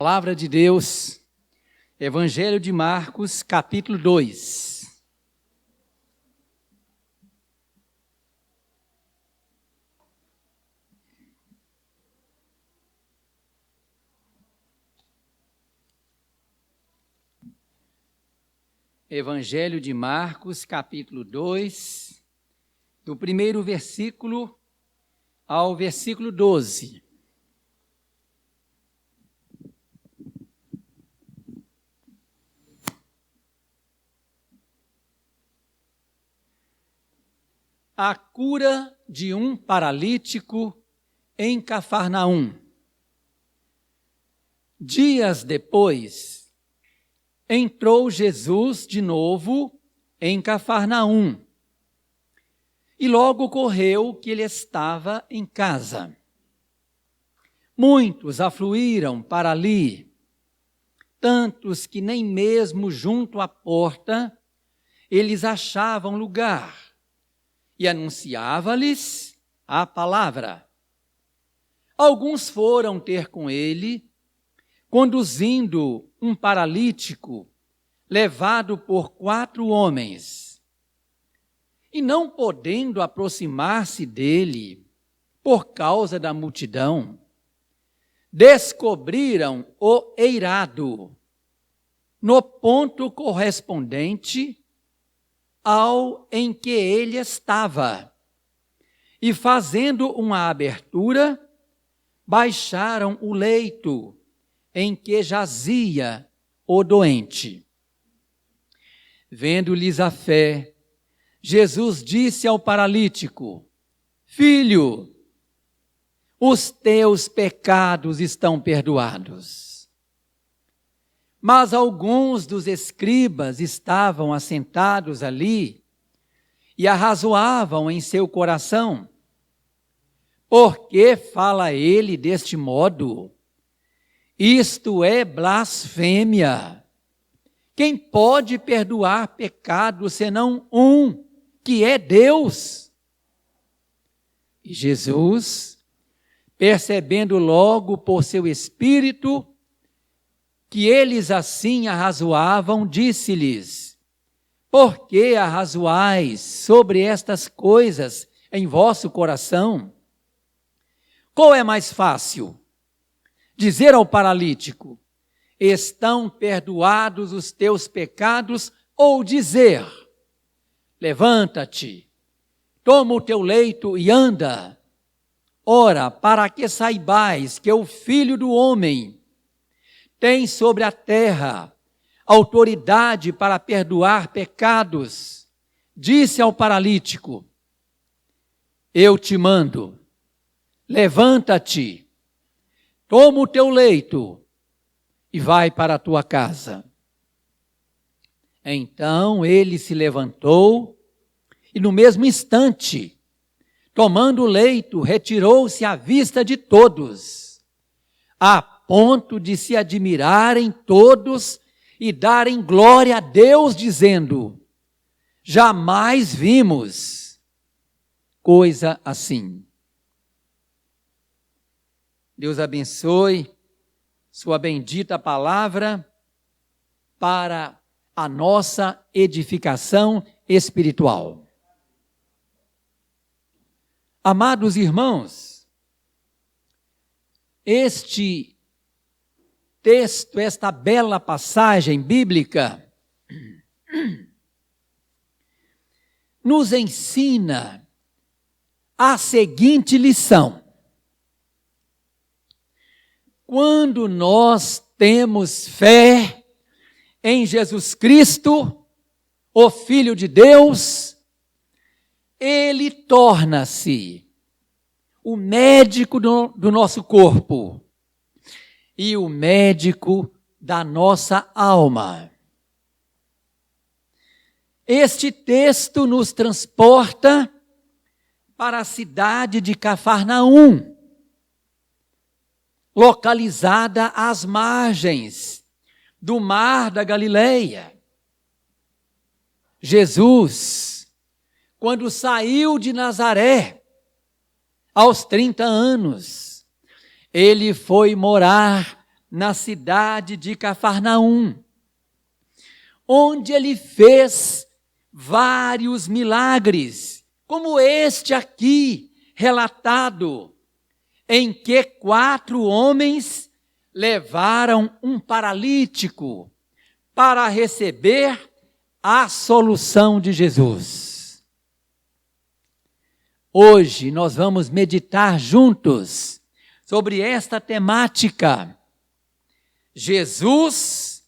Palavra de Deus, Evangelho de Marcos, capítulo 2. Evangelho de Marcos, capítulo 2, do primeiro versículo ao versículo 12. A cura de um paralítico em Cafarnaum. Dias depois, entrou Jesus de novo em Cafarnaum, e logo ocorreu que ele estava em casa. Muitos afluíram para ali, tantos que nem mesmo junto à porta eles achavam lugar, e anunciava-lhes a palavra. Alguns foram ter com ele, conduzindo um paralítico, levado por 4 homens. E não podendo aproximar-se dele, por causa da multidão, descobriram o eirado, no ponto correspondente ao em que ele estava, e fazendo uma abertura, baixaram o leito em que jazia o doente. Vendo-lhes a fé, Jesus disse ao paralítico: Filho, os teus pecados estão perdoados. Mas alguns dos escribas estavam assentados ali e arrazoavam em seu coração: por que fala ele deste modo? Isto é blasfêmia. Quem pode perdoar pecado senão um, que é Deus? E Jesus, percebendo logo por seu espírito que eles assim arrazoavam, disse-lhes: por que arrazoais sobre estas coisas em vosso coração? Qual é mais fácil? Dizer ao paralítico: estão perdoados os teus pecados, ou dizer: levanta-te, toma o teu leito e anda? Ora, para que saibais que o Filho do Homem tem sobre a terra autoridade para perdoar pecados, disse ao paralítico: eu te mando, levanta-te, toma o teu leito e vai para a tua casa. Então ele se levantou e no mesmo instante, tomando o leito, retirou-se à vista de todos, a ponto de se admirarem todos e darem glória a Deus, dizendo: jamais vimos coisa assim. Deus abençoe sua bendita palavra para a nossa edificação espiritual. Amados irmãos, este texto, esta bela passagem bíblica, nos ensina a seguinte lição: quando nós temos fé em Jesus Cristo, o Filho de Deus, ele torna-se o médico do nosso corpo e o médico da nossa alma. Este texto nos transporta para a cidade de Cafarnaum, localizada às margens do mar da Galileia. Jesus, quando saiu de Nazaré, aos 30 anos, ele foi morar na cidade de Cafarnaum, onde ele fez vários milagres, como este aqui relatado, em que 4 homens levaram um paralítico para receber a solução de Jesus. Hoje nós vamos meditar juntos sobre esta temática. Jesus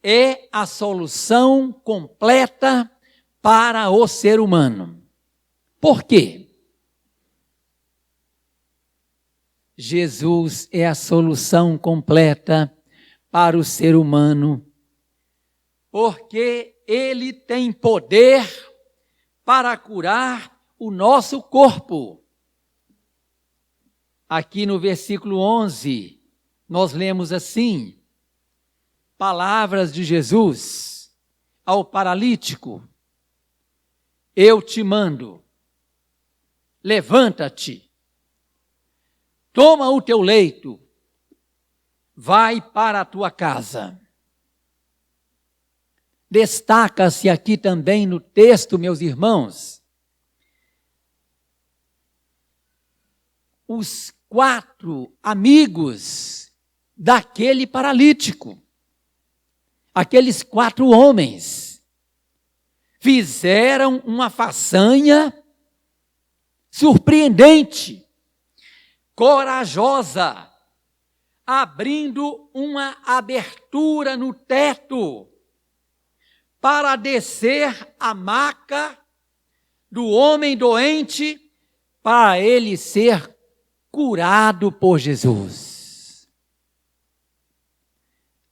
é a solução completa para o ser humano. Por quê? Jesus é a solução completa para o ser humano, porque ele tem poder para curar o nosso corpo. Aqui no versículo 11, nós lemos assim, palavras de Jesus ao paralítico: eu te mando, levanta-te, toma o teu leito, vai para a tua casa. Destaca-se aqui também no texto, meus irmãos, os 4 amigos daquele paralítico. Aqueles 4 homens fizeram uma façanha surpreendente, corajosa, abrindo uma abertura no teto para descer a maca do homem doente, para ele ser curado por Jesus.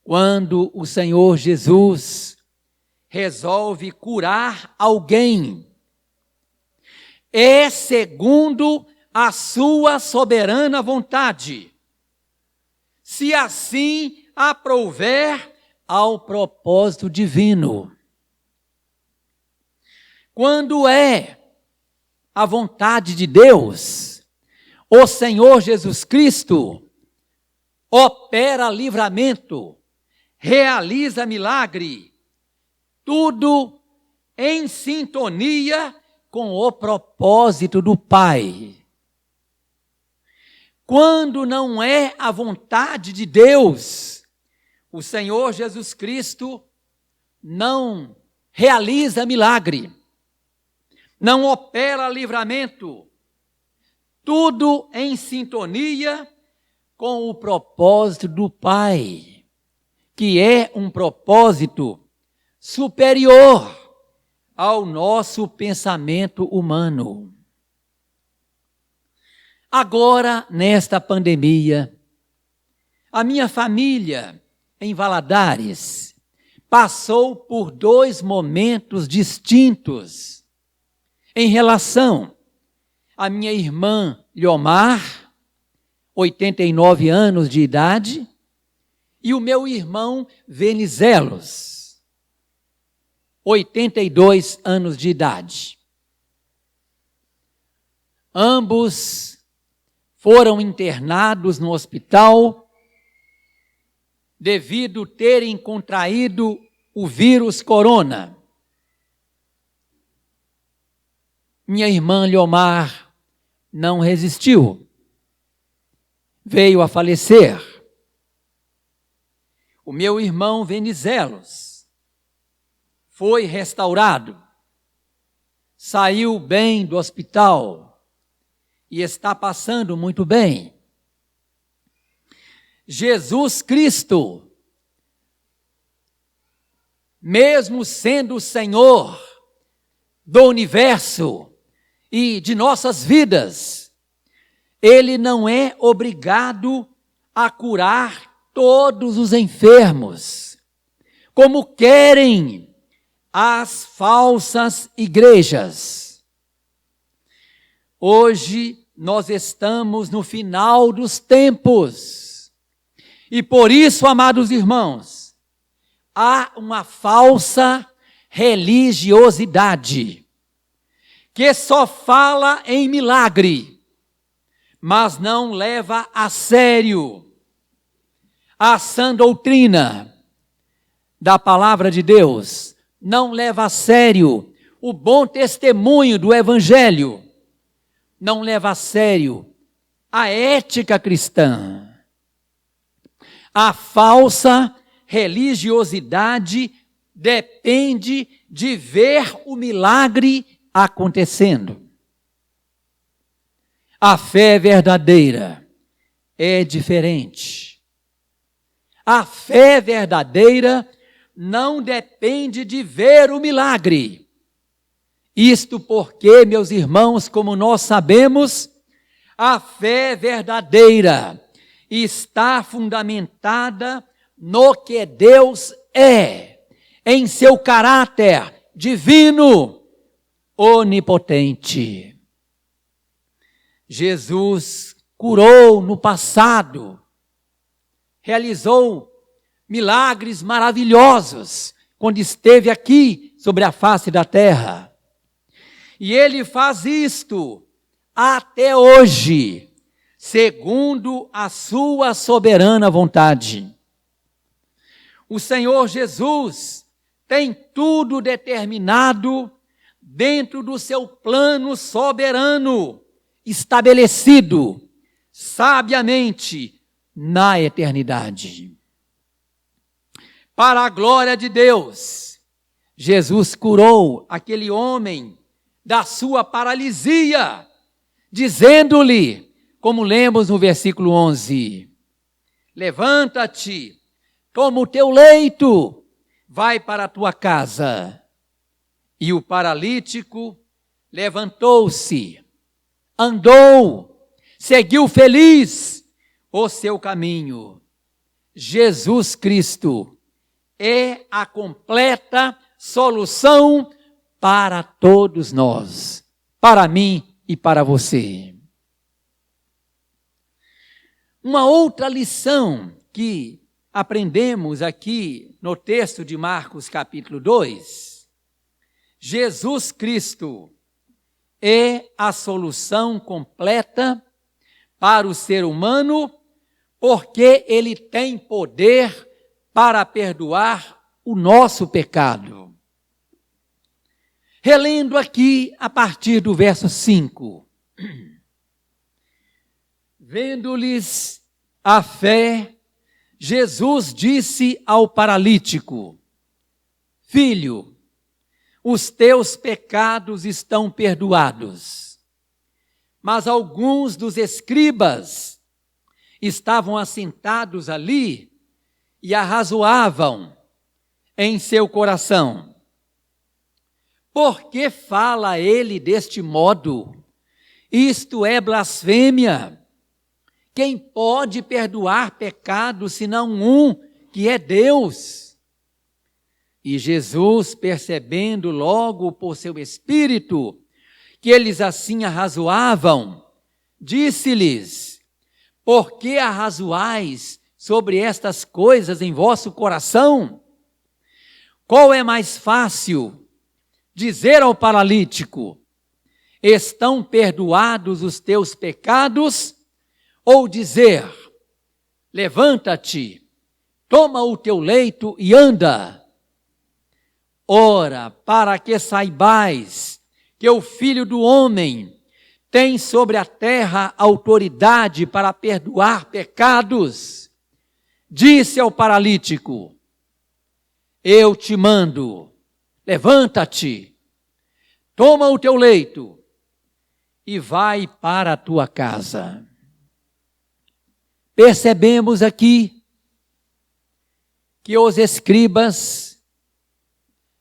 Quando o Senhor Jesus resolve curar alguém, é segundo a sua soberana vontade, se assim aprouver ao propósito divino. Quando é a vontade de Deus, o Senhor Jesus Cristo opera livramento, realiza milagre, tudo em sintonia com o propósito do Pai. Quando não é a vontade de Deus, o Senhor Jesus Cristo não realiza milagre, não opera livramento, tudo em sintonia com o propósito do Pai, que é um propósito superior ao nosso pensamento humano. Agora, nesta pandemia, a minha família em Valadares passou por 2 momentos distintos em relação à minha irmã Liomar, 89 anos de idade, e o meu irmão Venizelos, 82 anos de idade. Ambos foram internados no hospital devido terem contraído o vírus corona. Minha irmã Liomar não resistiu, veio a falecer. O meu irmão Venizelos foi restaurado, saiu bem do hospital e está passando muito bem. Jesus Cristo, mesmo sendo o Senhor do universo e de nossas vidas, Ele não é obrigado a curar todos os enfermos, como querem as falsas igrejas. Hoje nós estamos no final dos tempos e por isso, amados irmãos, há uma falsa religiosidade que só fala em milagre, mas não leva a sério a sã doutrina da palavra de Deus, não leva a sério o bom testemunho do Evangelho, não leva a sério a ética cristã. A falsa religiosidade depende de ver o milagre acontecendo. A fé verdadeira é diferente. A fé verdadeira não depende de ver o milagre. Isto porque, meus irmãos, como nós sabemos, a fé verdadeira está fundamentada no que Deus é, em seu caráter divino, onipotente. Jesus curou no passado, realizou milagres maravilhosos quando esteve aqui sobre a face da terra. E ele faz isto até hoje, segundo a sua soberana vontade. O Senhor Jesus tem tudo determinado dentro do seu plano soberano, estabelecido sabiamente na eternidade. Para a glória de Deus, Jesus curou aquele homem da sua paralisia, dizendo-lhe, como lemos no versículo 11, levanta-te, toma o teu leito, vai para a tua casa. E o paralítico levantou-se, andou, seguiu feliz o seu caminho. Jesus Cristo é a completa solução para todos nós, para mim e para você. Uma outra lição que aprendemos aqui no texto de Marcos capítulo 2, Jesus Cristo é a solução completa para o ser humano, porque ele tem poder para perdoar o nosso pecado. Relendo aqui a partir do verso 5. Vendo-lhes a fé, Jesus disse ao paralítico: Filho, os teus pecados estão perdoados. Mas alguns dos escribas estavam assentados ali e arrazoavam em seu coração: por que fala ele deste modo? Isto é blasfêmia. Quem pode perdoar pecados senão um, que é Deus? E Jesus, percebendo logo por seu espírito que eles assim arrazoavam, disse-lhes: por que arrazoais sobre estas coisas em vosso coração? Qual é mais fácil? Dizer ao paralítico: estão perdoados os teus pecados? Ou dizer: levanta-te, toma o teu leito e anda? Ora, para que saibais que o Filho do Homem tem sobre a terra autoridade para perdoar pecados, disse ao paralítico: eu te mando, levanta-te, toma o teu leito e vai para a tua casa. Percebemos aqui que os escribas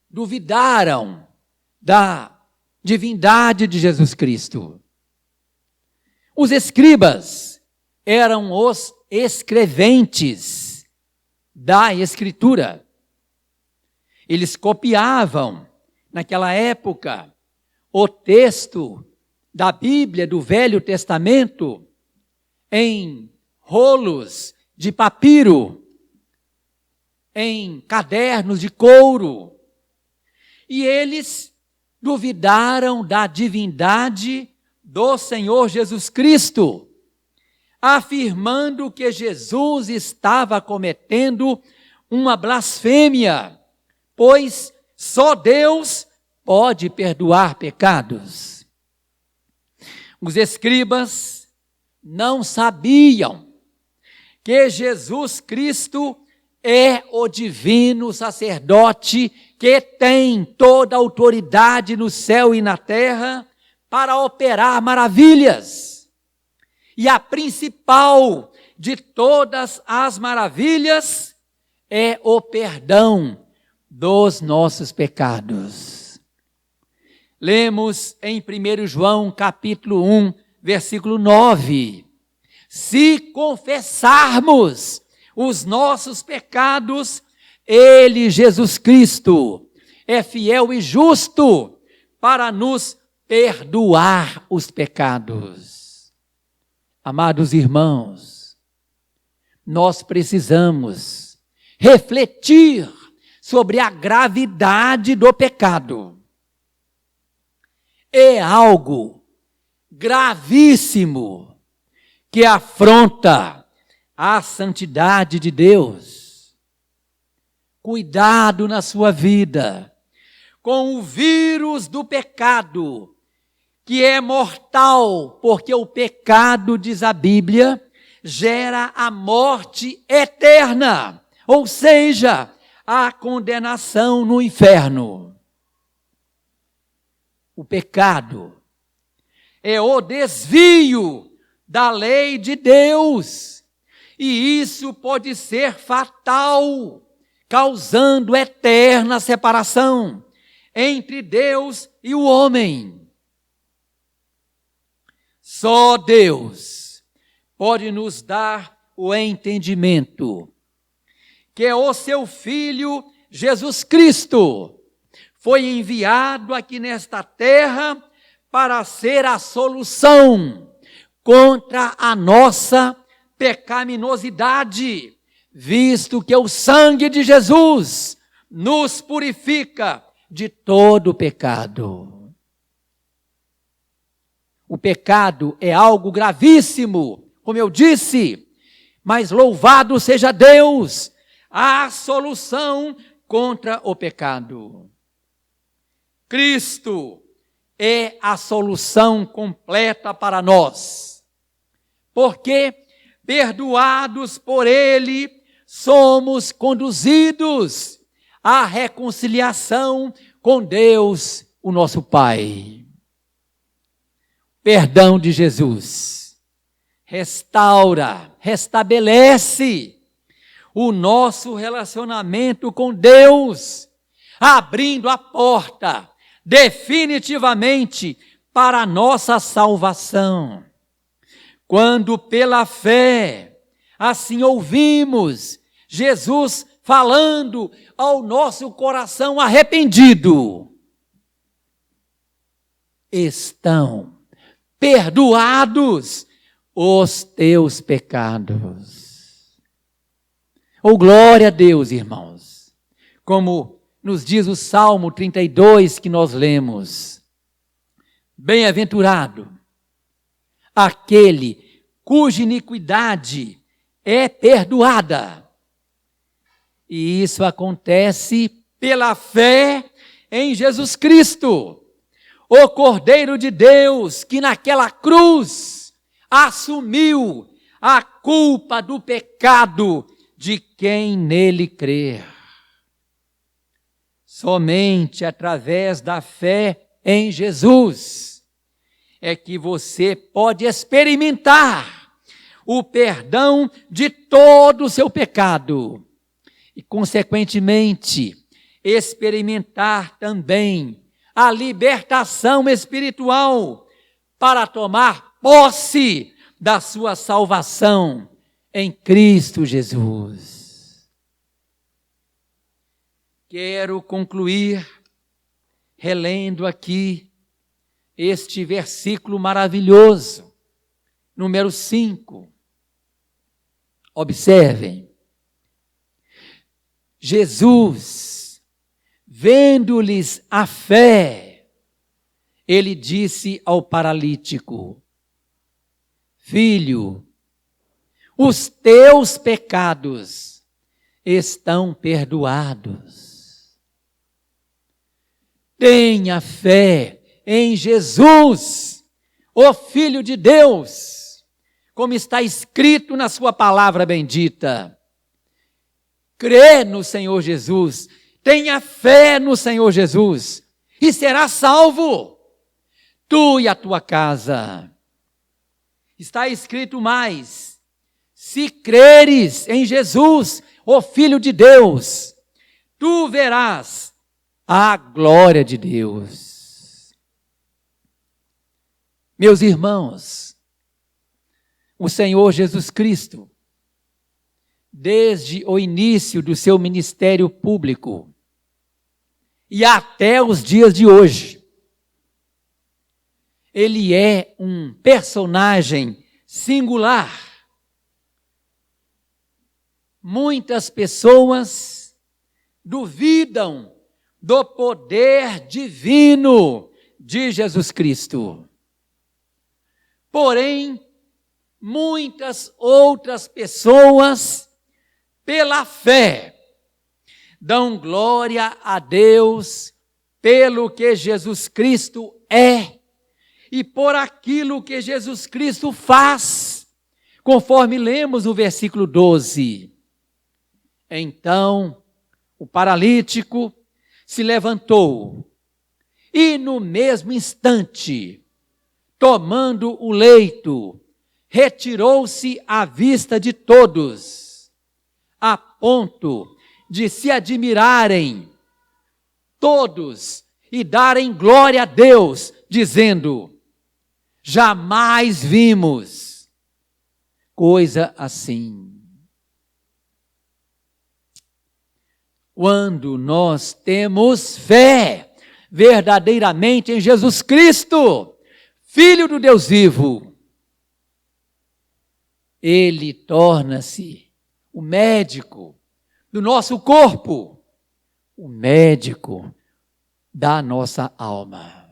duvidaram da divindade de Jesus Cristo. Os escribas eram os escreventes da Escritura. Eles copiavam, naquela época, o texto da Bíblia, do Velho Testamento, em rolos de papiro, em cadernos de couro. E eles duvidaram da divindade do Senhor Jesus Cristo, afirmando que Jesus estava cometendo uma blasfêmia, pois só Deus pode perdoar pecados. Os escribas não sabiam que Jesus Cristo é o divino sacerdote que tem toda a autoridade no céu e na terra para operar maravilhas. E a principal de todas as maravilhas é o perdão dos nossos pecados. Lemos em 1 João capítulo 1, versículo 9. Se confessarmos os nossos pecados, Ele, Jesus Cristo, é fiel e justo para nos perdoar os pecados. Amados irmãos, nós precisamos refletir sobre a gravidade do pecado. É algo gravíssimo que afronta a santidade de Deus. Cuidado na sua vida com o vírus do pecado, que é mortal, porque o pecado, diz a Bíblia, gera a morte eterna, ou seja, a condenação no inferno. O pecado é o desvio da lei de Deus, e isso pode ser fatal, causando eterna separação entre Deus e o homem. Só Deus pode nos dar o entendimento que o seu Filho Jesus Cristo foi enviado aqui nesta terra para ser a solução contra a nossa pecaminosidade, visto que o sangue de Jesus nos purifica de todo pecado. O pecado é algo gravíssimo, como eu disse, mas louvado seja Deus, a solução contra o pecado. Cristo é a solução completa para nós, porque perdoados por Ele, somos conduzidos à reconciliação com Deus, o nosso Pai. Perdão de Jesus restaura, restabelece o nosso relacionamento com Deus, abrindo a porta definitivamente para a nossa salvação. Quando pela fé, assim ouvimos Jesus falando ao nosso coração arrependido, estão perdoados os teus pecados. Oh, glória a Deus, irmãos. Como nos diz o Salmo 32 que nós lemos. Bem-aventurado aquele cuja iniquidade é perdoada. E isso acontece pela fé em Jesus Cristo, o Cordeiro de Deus, que naquela cruz assumiu a culpa do pecado de quem nele crer. Somente através da fé em Jesus é que você pode experimentar o perdão de todo o seu pecado e, consequentemente, experimentar também a libertação espiritual para tomar posse da sua salvação em Cristo Jesus. Quero concluir relendo aqui este versículo maravilhoso, número 5. Observem. Jesus, vendo-lhes a fé, ele disse ao paralítico: Filho, os teus pecados estão perdoados. Tenha fé em Jesus, o Filho de Deus, como está escrito na sua palavra bendita. Crê no Senhor Jesus, tenha fé no Senhor Jesus, e será salvo, tu e a tua casa. Está escrito mais: se creres em Jesus, o Filho de Deus, tu verás a glória de Deus. Meus irmãos, o Senhor Jesus Cristo, desde o início do seu ministério público e até os dias de hoje, ele é um personagem singular. Muitas pessoas duvidam do poder divino de Jesus Cristo. Porém, muitas outras pessoas, pela fé, dão glória a Deus pelo que Jesus Cristo é e por aquilo que Jesus Cristo faz, conforme lemos no versículo 12. Então, o paralítico se levantou e no mesmo instante, tomando o leito, retirou-se à vista de todos, a ponto de se admirarem todos e darem glória a Deus, dizendo: jamais vimos coisa assim. Quando nós temos fé verdadeiramente em Jesus Cristo, Filho do Deus vivo, Ele torna-se o médico do nosso corpo, o médico da nossa alma.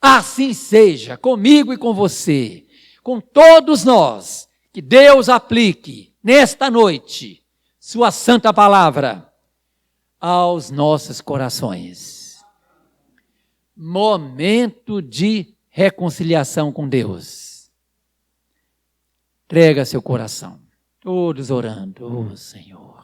Assim seja comigo e com você, com todos nós, que Deus aplique nesta noite sua santa palavra aos nossos corações. Momento de reconciliação com Deus. Entrega seu coração, todos orando: Senhor,